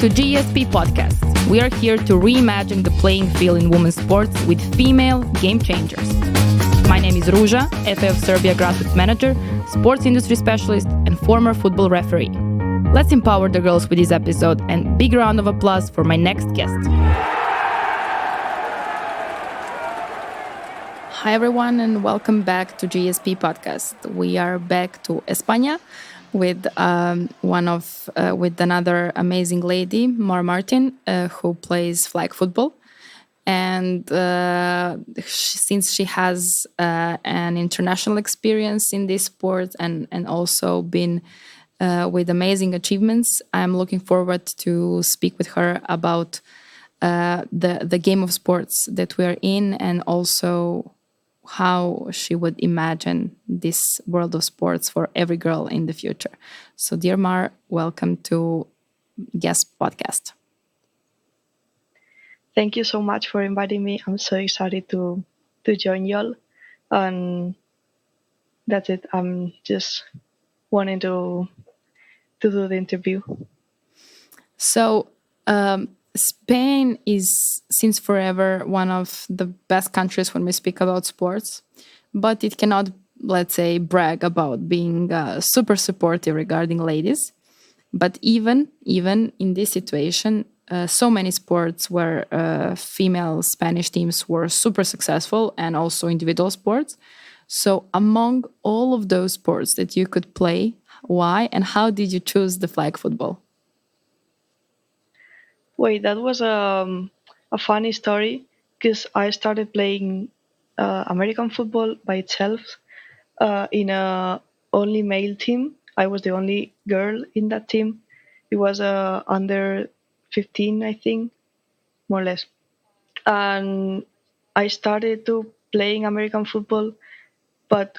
to GESP Podcast. We are here to reimagine the playing field in women's sports with female game changers. My name is Ruza FA Serbia grassroots manager, sports industry specialist, and former football referee. Let's empower the girls with this episode, and big round of applause for my next guest. Hi everyone, and welcome back to GESP Podcast. We are back to España with with another amazing lady, Mar Martin, who plays flag football. And since she has an international experience in this sport and also been with amazing achievements, I'm looking forward to speak with her about the game of sports that we are in, and also how she would imagine this world of sports for every girl in the future. So, dear Mar, welcome to GESP Podcast. Thank you so much for inviting me. I'm so excited to join y'all. And that's it. I'm just wanting to do the interview. So, Spain is since forever one of the best countries when we speak about sports, but it cannot, let's say, brag about being super supportive regarding ladies. But even in this situation, so many sports where female Spanish teams were super successful, and also individual sports. So among all of those sports that you could play, why and how did you choose the flag football? Wait, that was a funny story because I started playing American football by itself in a only male team. I was the only girl in that team. It was under 15, I think, more or less. And I started to playing American football, but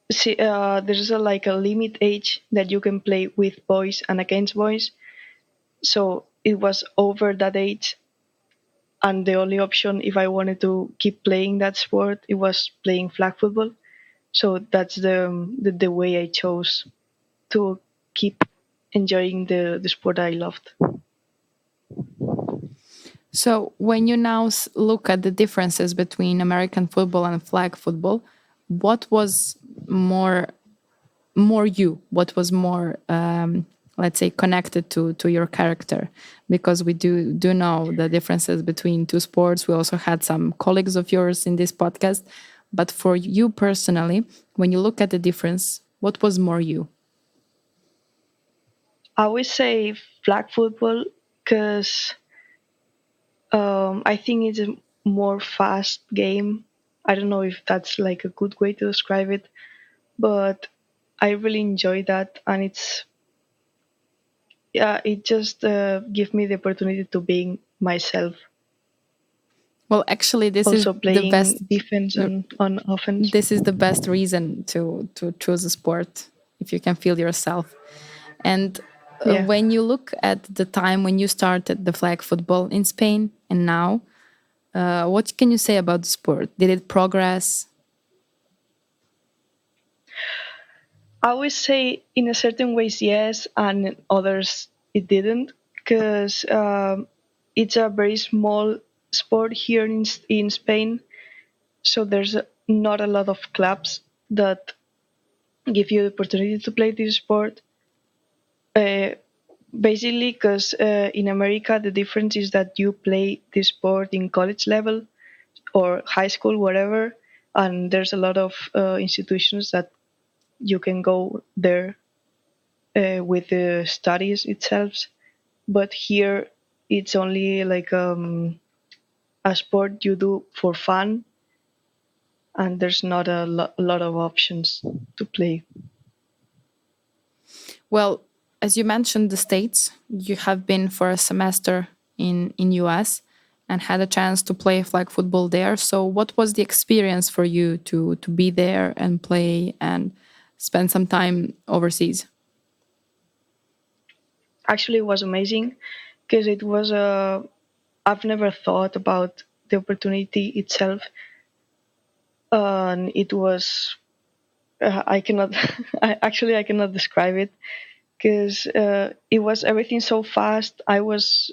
there's like a limit age that you can play with boys and against boys. So it was over that age, and the only option if I wanted to keep playing that sport, it was playing flag football. So that's the way I chose to keep enjoying the sport I loved. So when you now look at the differences between American football and flag football, what was more you? What was more, let's say, connected to your character? Because we do know the differences between two sports. We also had some colleagues of yours in this podcast. But for you personally, when you look at the difference, what was more you? I would say flag football because I think it's a more fast game. I don't know if that's like a good way to describe it, but I really enjoy that, and it just gives me the opportunity to being myself. Well, actually, this Also is the playing best defense on offense. This is the best reason to choose a sport, if you can feel yourself. And Yeah. when you look at the time when you started the flag football in Spain and now, what can you say about the sport? Did it progress? I would say in a certain ways yes, and in others it didn't, because it's a very small sport here in Spain. So there's not a lot of clubs that give you the opportunity to play this sport. Uh, Basically, because in America the difference is that you play this sport in college level or high school, whatever, and there's a lot of institutions that you can go there with the studies itself. But here it's only like a sport you do for fun, and there's not a lot of options to play. Well, as you mentioned, the States, you have been for a semester in US and had a chance to play flag football there. So what was the experience for you to be there and play and spend some time overseas? Actually, it was amazing because it was I've never thought about the opportunity itself, and it was I cannot I cannot describe it because it was everything so fast. I was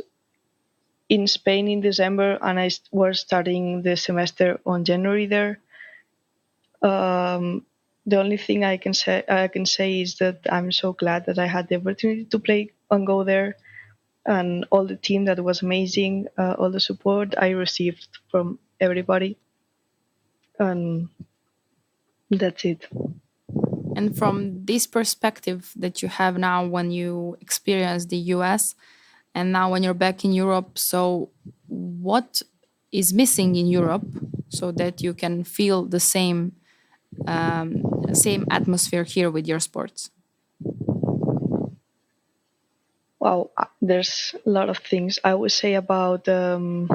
in Spain in December, and I was starting the semester on January there. Um, the only thing I can say is that I'm so glad that I had the opportunity to play and go there, and all the team that was amazing, all the support I received from everybody, and that's it. And from this perspective that you have now when you experience the US and now when you're back in Europe, so what is missing in Europe so that you can feel the same atmosphere here with your sports? Wow, there's a lot of things I would say about um,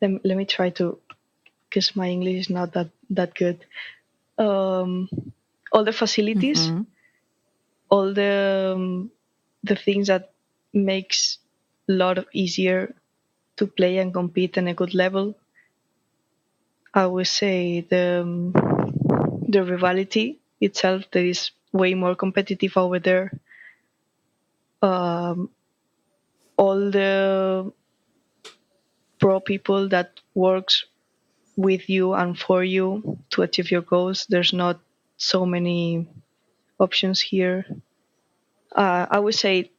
let me try to, because my English is not that good. Um, all the facilities, Hmm. all the things that makes a lot of easier to play and compete in a good level. I would say the rivalry itself that is way more competitive over there. Um, all the pro people that works with you and for you to achieve your goals. There's not so many options here. I would say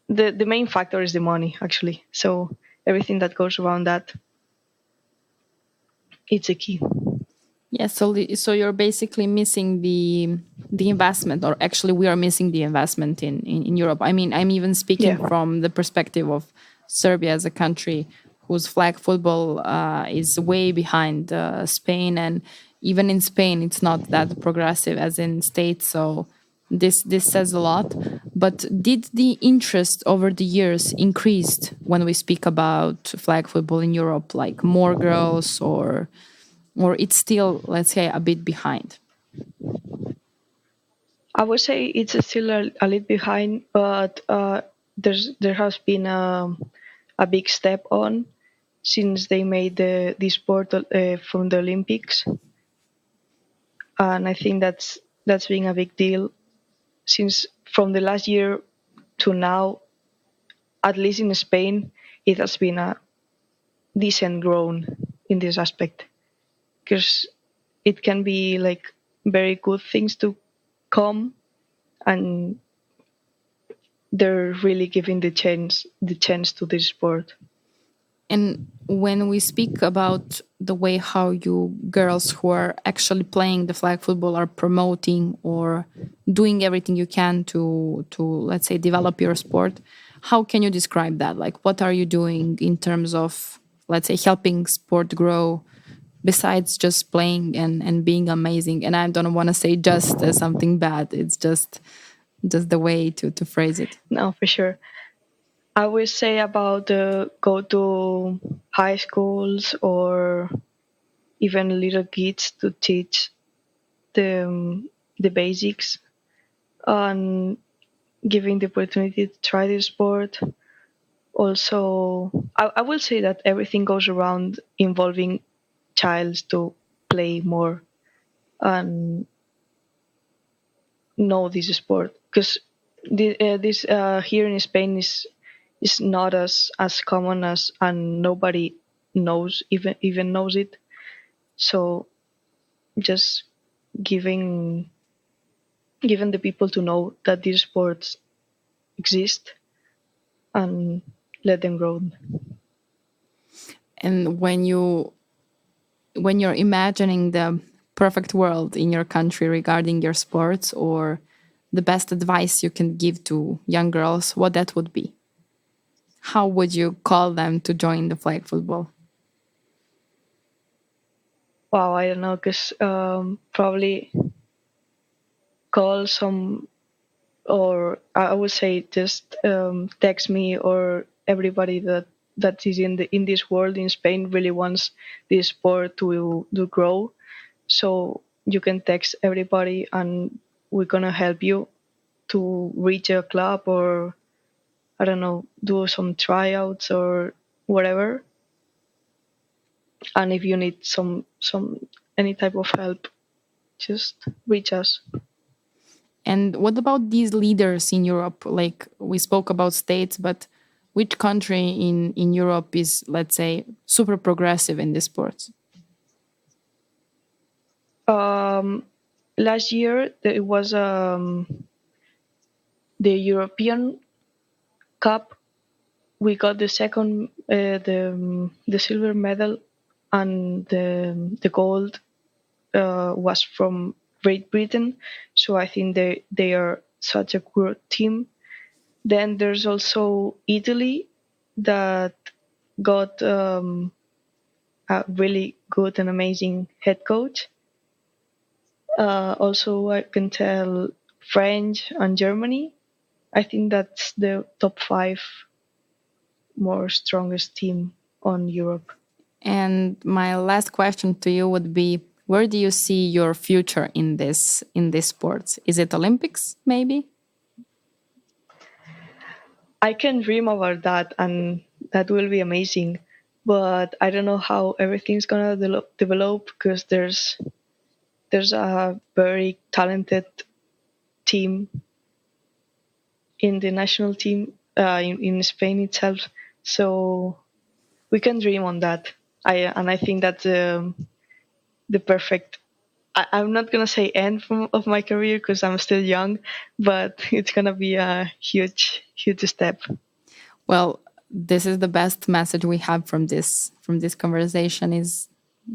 the main factor is the money actually. So everything that goes around that, it's a key. Yes, so you're basically missing the investment, or actually we are missing the investment in Europe. I mean, I'm even Yeah, speaking from the perspective of Serbia as a country whose flag football is way behind Spain, and even in Spain, it's not that progressive as in States. So this says a lot. But did the interest over the years increased when we speak about flag football in Europe, like more girls, or it's still, let's say, a bit behind? I would say it's still a little behind, but there has been a big step on since they made the sport from the Olympics, and I think that's been a big deal since from the last year to now, at least in Spain, it has been a decent grown in this aspect because it can be like very good things to come, and they're really giving the chance to this sport. And when we speak about the way how you girls who are actually playing the flag football are promoting or doing everything you can to let's say develop your sport, how can you describe that? Like, what are you doing in terms of, let's say, helping sport grow besides just playing and being amazing? And I don't want to say just as something bad. It's just the way to phrase it. No, for sure. I will say about go to high schools or even little kids to teach the basics and giving the opportunity to try the sport. Also, I will say that everything goes around involving childs to play more and know this sport because this here in Spain is not as common as, and nobody knows even knows it. So just giving giving the people to know that these sports exist and let them grow. And when you're imagining the perfect world in your country regarding your sports, or the best advice you can give to young girls, what that would be? How would you call them to join the flag football? Wow, I don't know, because probably call some, or I would say just text me, or everybody that is in this world in Spain really wants this sport to grow. So you can text everybody, and we're gonna help you to reach a club, or I don't know, do some tryouts or whatever. And if you need some any type of help, just reach us. And what about these leaders in Europe? Like we spoke about states, but which country in Europe is, let's say, super progressive in this sports? Last year it was the European Cup. We got the second, the silver medal, and the gold was from Great Britain. So I think they are such a good team. Then there's also Italy that got a really good and amazing head coach. Also, I can tell French and Germany. I think that's the top five more strongest team on Europe. And my last question to you would be, where do you see your future in this sports? Is it Olympics, maybe? I can dream about that, and that will be amazing. But I don't know how everything's gonna develop because there's a very talented team in the national team in Spain itself. So we can dream on that. I think that's the perfect. I'm not gonna say end of my career because I'm still young, but it's gonna be a huge step. Well, this is the best message we have from this conversation: is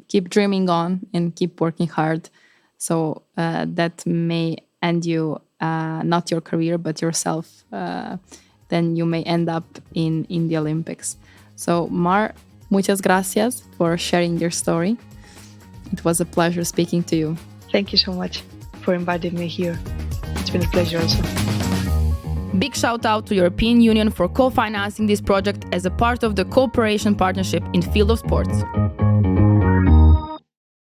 keep dreaming on and keep working hard. So that may end you not your career but yourself. Then you may end up in the Olympics. So Mar, muchas gracias for sharing your story. It was a pleasure speaking to you. Thank you so much for inviting me here. It's been a pleasure also. Big shout out to European Union for co-financing this project as a part of the cooperation partnership in field of sports.